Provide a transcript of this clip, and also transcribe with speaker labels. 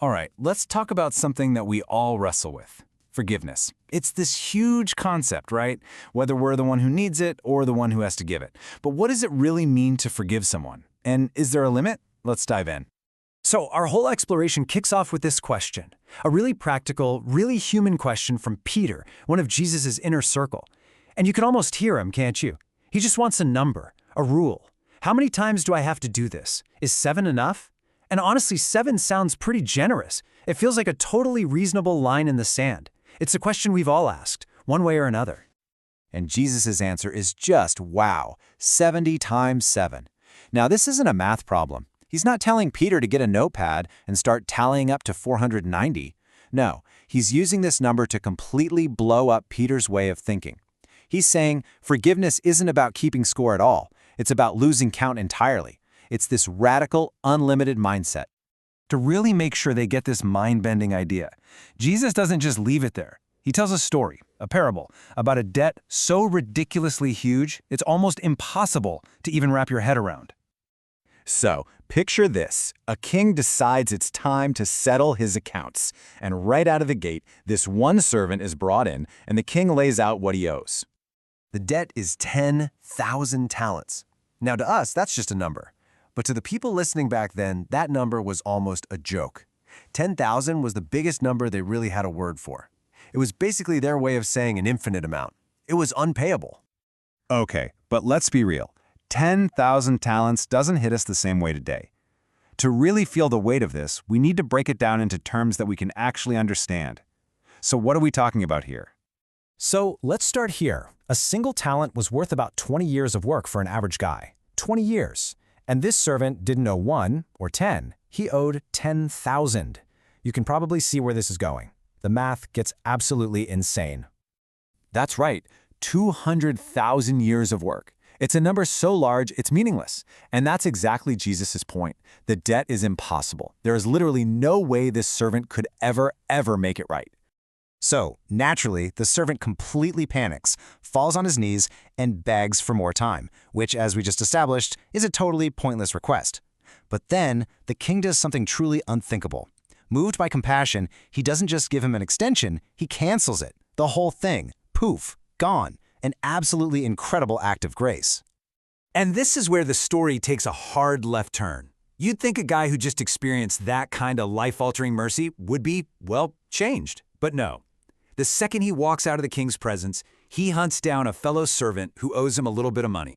Speaker 1: All right, let's talk about something that we all wrestle with. Forgiveness. It's this huge concept, right? Whether we're the one who needs it or the one who has to give it. But what does it really mean to forgive someone? And is there a limit? Let's dive in.
Speaker 2: So our whole exploration kicks off with this question, a really practical, really human question from Peter, one of Jesus' inner circle. And you can almost hear him, can't you? He just wants a number, a rule. How many times do I have to do this? Is 7 enough? And honestly, 7 sounds pretty generous. It feels like a totally reasonable line in the sand. It's a question we've all asked, one way or another.
Speaker 3: And Jesus' answer is just wow, 70 times 7. Now, this isn't a math problem. He's not telling Peter to get a notepad and start tallying up to 490. No, he's using this number to completely blow up Peter's way of thinking. He's saying forgiveness isn't about keeping score at all. It's about losing count entirely. It's this radical, unlimited mindset.
Speaker 1: To really make sure they get this mind-bending idea, Jesus doesn't just leave it there. He tells a story, a parable, about a debt so ridiculously huge, it's almost impossible to even wrap your head around.
Speaker 3: So, picture this. A king decides it's time to settle his accounts. And right out of the gate, this one servant is brought in, and the king lays out what he owes.
Speaker 2: The debt is 10,000 talents. Now to us, that's just a number. But to the people listening back then, that number was almost a joke. 10,000 was the biggest number they really had a word for. It was basically their way of saying an infinite amount. It was unpayable.
Speaker 1: Okay, but let's be real. 10,000 talents doesn't hit us the same way today. To really feel the weight of this, we need to break it down into terms that we can actually understand. So what are we talking about here?
Speaker 2: So let's start here. A single talent was worth about 20 years of work for an average guy. 20 years. And this servant didn't owe 1 or 10. He owed 10,000. You can probably see where this is going. The math gets absolutely insane.
Speaker 3: That's right, 200,000 years of work. It's a number so large, it's meaningless. And that's exactly Jesus' point. The debt is impossible. There is literally no way this servant could ever make it right.
Speaker 4: So, naturally, the servant completely panics, falls on his knees, and begs for more time, which, as we just established, is a totally pointless request. But then, the king does something truly unthinkable. Moved by compassion, he doesn't just give him an extension, he cancels it. The whole thing. Poof. Gone. An absolutely incredible act of grace.
Speaker 1: And this is where the story takes a hard left turn. You'd think a guy who just experienced that kind of life-altering mercy would be, well, changed. But no. The second he walks out of the king's presence, he hunts down a fellow servant who owes him a little bit of money.